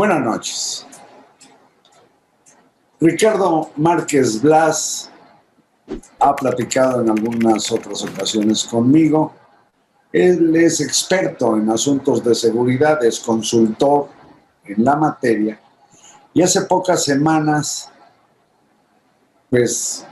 Buenas noches. Ricardo Márquez Blas ha platicado en algunas otras ocasiones conmigo. Él es experto en asuntos de seguridad, es consultor en la materia y hace pocas semanas pues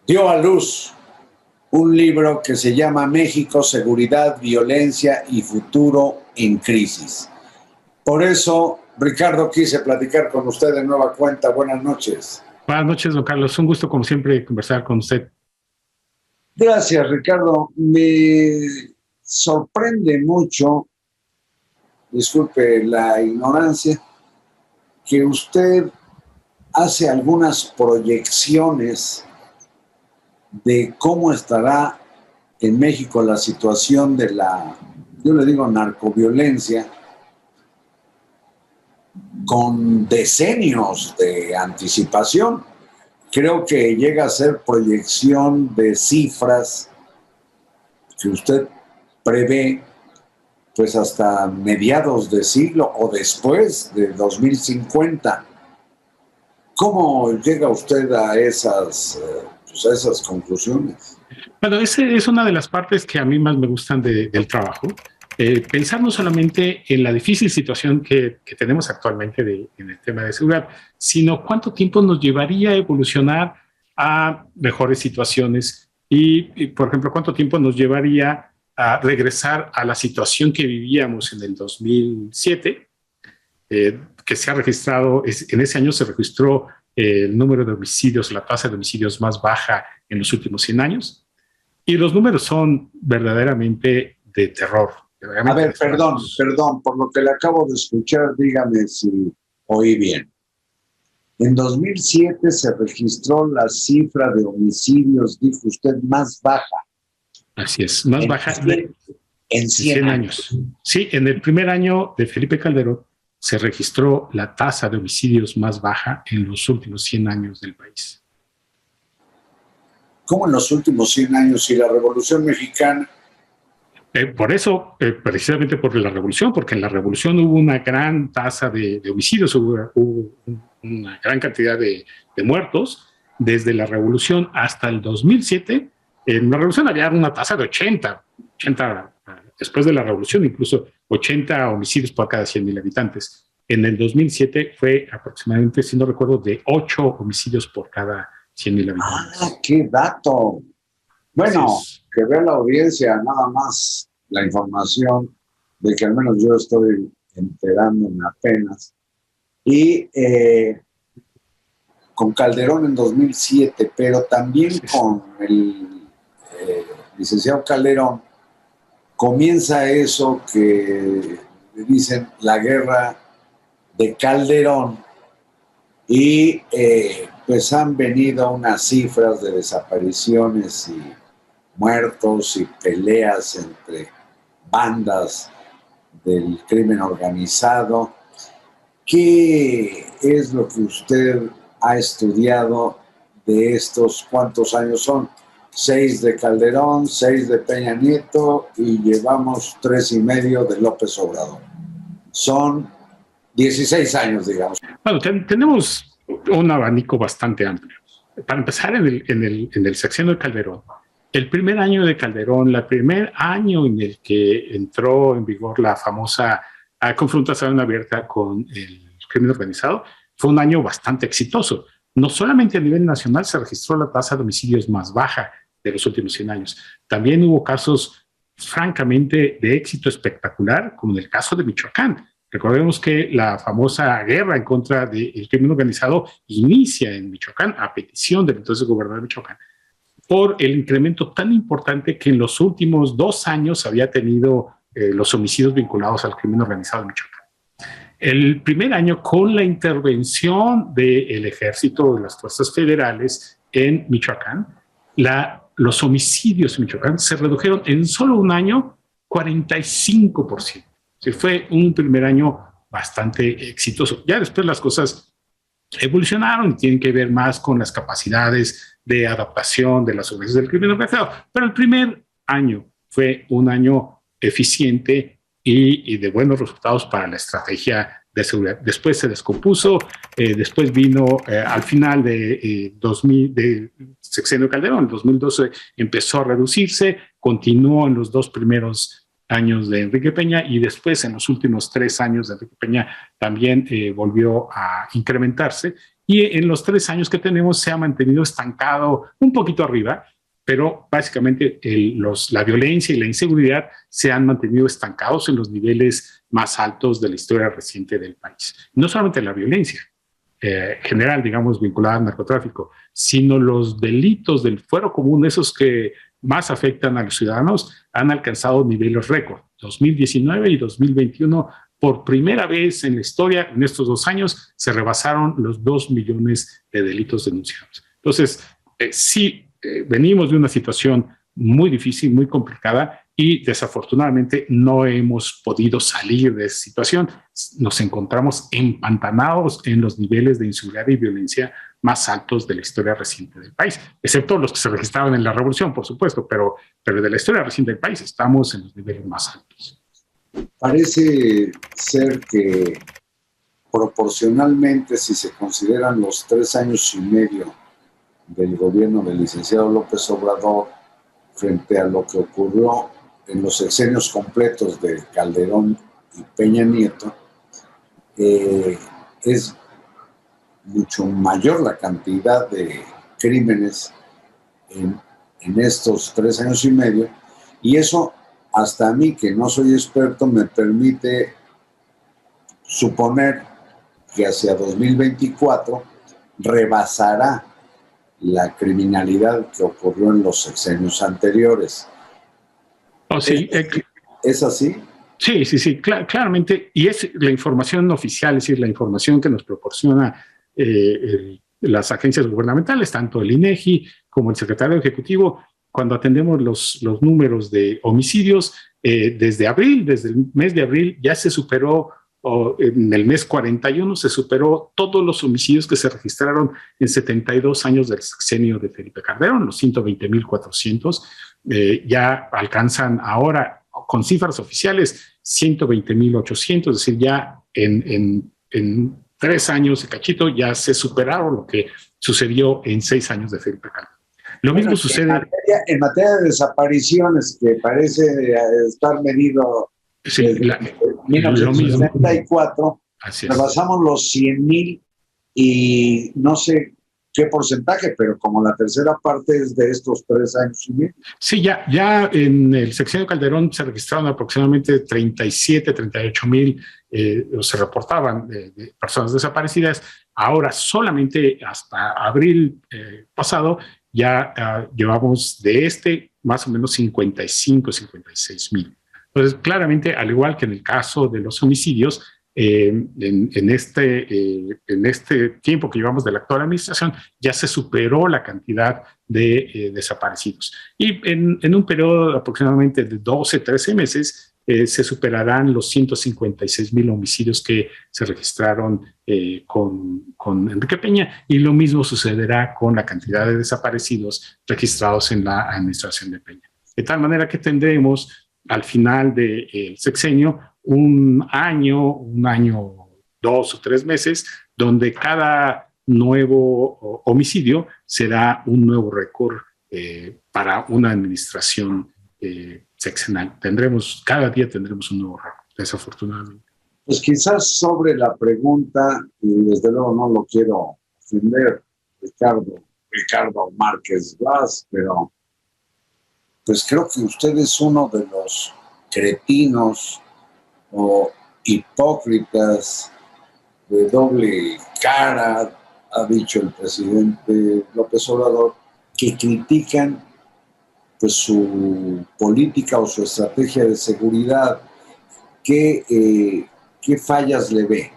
dio a luz un libro que se llama México, Seguridad, Violencia y Futuro en Crisis. Por eso, Ricardo, quise platicar con usted de nueva cuenta. Buenas noches. Buenas noches, don Carlos. Un gusto, como siempre, conversar con usted. Gracias, Ricardo. Me sorprende mucho, disculpe la ignorancia, que usted hace algunas proyecciones de cómo estará en México la situación de la, yo le digo, narcoviolencia, con decenios de anticipación. Creo que llega a ser proyección de cifras que usted prevé pues hasta mediados de siglo o después de 2050. ¿Cómo llega usted a esas conclusiones? Bueno, esa es una de las partes que a mí más me gustan del trabajo. Pensar no solamente en la difícil situación que tenemos actualmente en el tema de seguridad, sino cuánto tiempo nos llevaría a evolucionar a mejores situaciones y, por ejemplo, cuánto tiempo nos llevaría a regresar a la situación que vivíamos en el 2007, que se ha registrado, en ese año se registró el número de homicidios, la tasa de homicidios más baja en los últimos 100 años, y los números son verdaderamente de terror. A ver, perdón, por lo que le acabo de escuchar, dígame si oí bien. En 2007 se registró la cifra de homicidios, dijo usted, más baja. Así es, más baja en 100 años. Sí, en el primer año de Felipe Calderón se registró la tasa de homicidios más baja en los últimos 100 años del país. ¿Cómo en los últimos 100 años? Y la Revolución Mexicana. Por eso, precisamente por la revolución, porque en la revolución hubo una gran tasa de homicidios, hubo una gran cantidad de muertos. Desde la revolución hasta el 2007, en la revolución había una tasa de 80, después de la revolución incluso 80 homicidios por cada 100,000 habitantes. En el 2007 fue aproximadamente, si no recuerdo, de 8 homicidios por cada 100,000 habitantes. ¡Ah, qué dato! Bueno, que vea la audiencia nada más la información de que al menos yo estoy enterándome apenas. Y con Calderón en 2007, pero también con el licenciado Calderón, comienza eso que dicen la guerra de Calderón y pues han venido unas cifras de desapariciones y muertos y peleas entre bandas del crimen organizado. ¿Qué es lo que usted ha estudiado de estos? ¿Cuántos años son? 6 de Calderón, 6 de Peña Nieto y llevamos 3.5 de López Obrador. Son 16 años, digamos. Bueno, tenemos un abanico bastante amplio. Para empezar, en el sexenio de Calderón, el primer año de Calderón, el primer año en el que entró en vigor la famosa confrontación abierta con el crimen organizado, fue un año bastante exitoso. No solamente a nivel nacional se registró la tasa de homicidios más baja de los últimos 100 años, también hubo casos francamente de éxito espectacular, como en el caso de Michoacán. Recordemos que la famosa guerra en contra del crimen organizado inicia en Michoacán a petición del entonces gobernador de Michoacán, por el incremento tan importante que en los últimos 2 años había tenido los homicidios vinculados al crimen organizado en Michoacán. El primer año, con la intervención del ejército, de las fuerzas federales en Michoacán, los homicidios en Michoacán se redujeron en solo un año 45%. Sí, fue un primer año bastante exitoso. Ya después las cosas evolucionaron y tienen que ver más con las capacidades de adaptación de las organizaciones del crimen organizado. Pero el primer año fue un año eficiente y de buenos resultados para la estrategia de seguridad. Después se descompuso, después vino al final de sexenio Calderón, en 2012 empezó a reducirse, continuó en los 2 primeros años de Enrique Peña y después en los últimos 3 años de Enrique Peña también volvió a incrementarse y en los 3 años que tenemos se ha mantenido estancado un poquito arriba, pero básicamente la violencia y la inseguridad se han mantenido estancados en los niveles más altos de la historia reciente del país. No solamente la violencia general, digamos, vinculada al narcotráfico, sino los delitos del fuero común, esos que más afectan a los ciudadanos, han alcanzado niveles récord. 2019 y 2021, por primera vez en la historia, en estos 2 años, se rebasaron los 2 millones de delitos denunciados. Entonces, sí, venimos de una situación muy difícil, muy complicada y desafortunadamente no hemos podido salir de esa situación. Nos encontramos empantanados en los niveles de inseguridad y violencia más altos de la historia reciente del país, excepto los que se registraron en la revolución, por supuesto, pero de la historia reciente del país estamos en los niveles más altos. Parece ser que proporcionalmente, si se consideran los 3 años y medio del gobierno del licenciado López Obrador frente a lo que ocurrió en los sexenios completos de Calderón y Peña Nieto, es mucho mayor la cantidad de crímenes en estos 3 años y medio, y eso hasta a mí, que no soy experto, me permite suponer que hacia 2024 rebasará la criminalidad que ocurrió en los sexenios anteriores. Oh, sí. ¿Es así? Sí, claramente. Y es la información oficial, es decir, la información que nos proporciona las agencias gubernamentales, tanto el INEGI como el secretario ejecutivo, cuando atendemos los números de homicidios, desde el mes de abril ya se superó, en el mes 41 se superó todos los homicidios que se registraron en 72 años del sexenio de Felipe Calderón, los 120,400, ya alcanzan ahora, con cifras oficiales, 120,800, es decir, ya en 3 años de cachito ya se superaron lo que sucedió en 6 años de Felipe Calderón. Lo mismo sucede en materia de desapariciones, que parece estar medido desde 1974, rebasamos los 100,000 y no sé qué porcentaje, pero como la tercera parte es de estos 3 años y medio. Sí, ya en el sexenio Calderón se registraron aproximadamente 38,000, se reportaban de personas desaparecidas. Ahora solamente hasta abril pasado ya llevamos de más o menos 56,000. Entonces, claramente, al igual que en el caso de los homicidios, en este tiempo que llevamos de la actual administración, ya se superó la cantidad de desaparecidos. Y en un periodo aproximadamente de 12, 13 meses, se superarán los 156,000 homicidios que se registraron con Enrique Peña, y lo mismo sucederá con la cantidad de desaparecidos registrados en la administración de Peña. De tal manera que tendremos al final del sexenio un año, 2 o 3 meses, donde cada nuevo homicidio será un nuevo récord para una administración sexenal. Cada día tendremos un nuevo récord, desafortunadamente. Pues quizás sobre la pregunta, y desde luego no lo quiero ofender, Ricardo Márquez Blas, pero pues creo que usted es uno de los cretinos o hipócritas de doble cara, ha dicho el presidente López Obrador, que critican pues su política o su estrategia de seguridad. ¿Qué fallas le ve?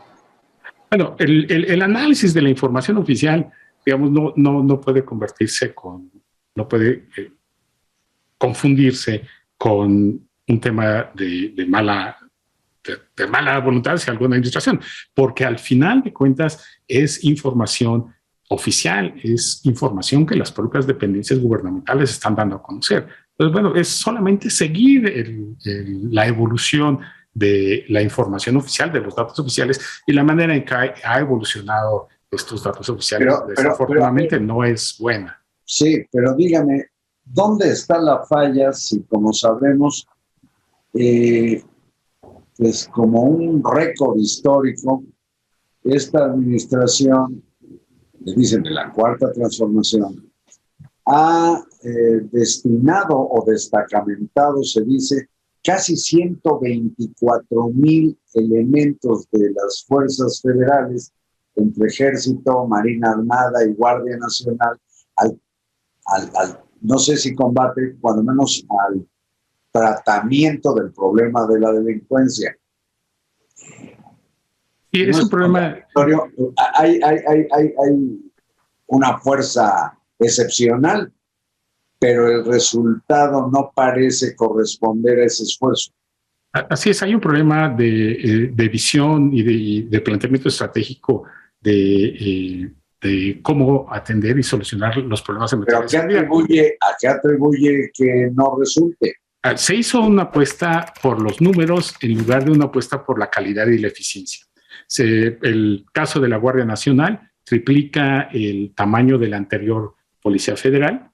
Bueno, el análisis de la información oficial, digamos, no puede no puede confundirse con un tema de mala voluntad hacia alguna administración, porque al final de cuentas es información oficial, es información que las propias dependencias gubernamentales están dando a conocer. Entonces, bueno, es solamente seguir la evolución de la información oficial, de los datos oficiales, y la manera en que ha evolucionado estos datos oficiales, desafortunadamente, no es buena. Sí, pero dígame, ¿dónde está la falla si, como sabemos, es como un récord histórico, esta administración, le dicen de la Cuarta Transformación, ha destinado o destacamentado, se dice, casi 124,000 elementos de las fuerzas federales, entre Ejército, Marina Armada y Guardia Nacional, no sé si combate, cuando menos al tratamiento del problema de la delincuencia. Y es un problema. Hay una fuerza excepcional, pero el resultado no parece corresponder a ese esfuerzo. Así es, hay un problema de visión y de planteamiento estratégico de cómo atender y solucionar los problemas en materia de seguridad. ¿A qué atribuye que no resulte? Se hizo una apuesta por los números en lugar de una apuesta por la calidad y la eficiencia. El caso de la Guardia Nacional triplica el tamaño de la anterior Policía Federal.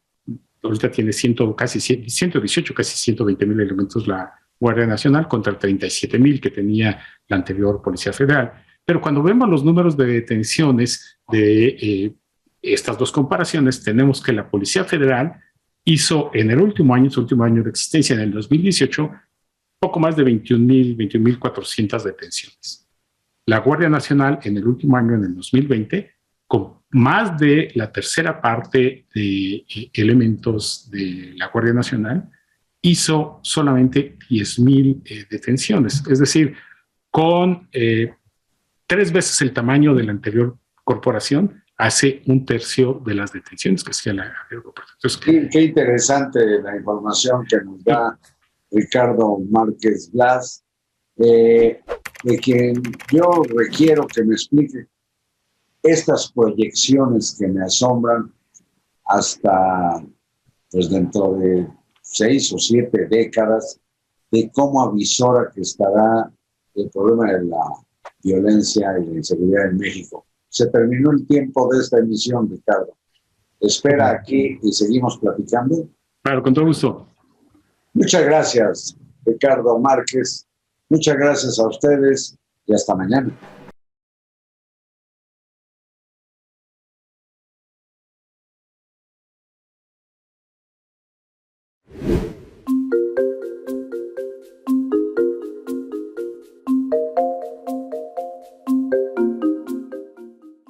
Ahorita tiene casi 118, casi 120,000 elementos la Guardia Nacional contra 37,000 que tenía la anterior Policía Federal. Pero cuando vemos los números de detenciones de estas dos comparaciones, tenemos que la Policía Federal hizo en el último año, su último año de existencia, en el 2018, poco más de 21,400 detenciones. La Guardia Nacional en el último año, en el 2020, con más de la tercera parte de elementos de la Guardia Nacional, hizo solamente 10,000 detenciones. Es decir, con 3 veces el tamaño de la anterior corporación, hace 1/3 de las detenciones que hacía la anterior corporación. Entonces, qué interesante la información que nos da Ricardo Márquez Blas, de quien yo requiero que me explique estas proyecciones que me asombran hasta pues dentro de 6 o 7 décadas, de cómo avisora que estará el problema de la violencia y la inseguridad en México. Se terminó el tiempo de esta emisión, Ricardo. Espera aquí y seguimos platicando. Claro, con todo gusto. Muchas gracias, Ricardo Márquez. Muchas gracias a ustedes y hasta mañana.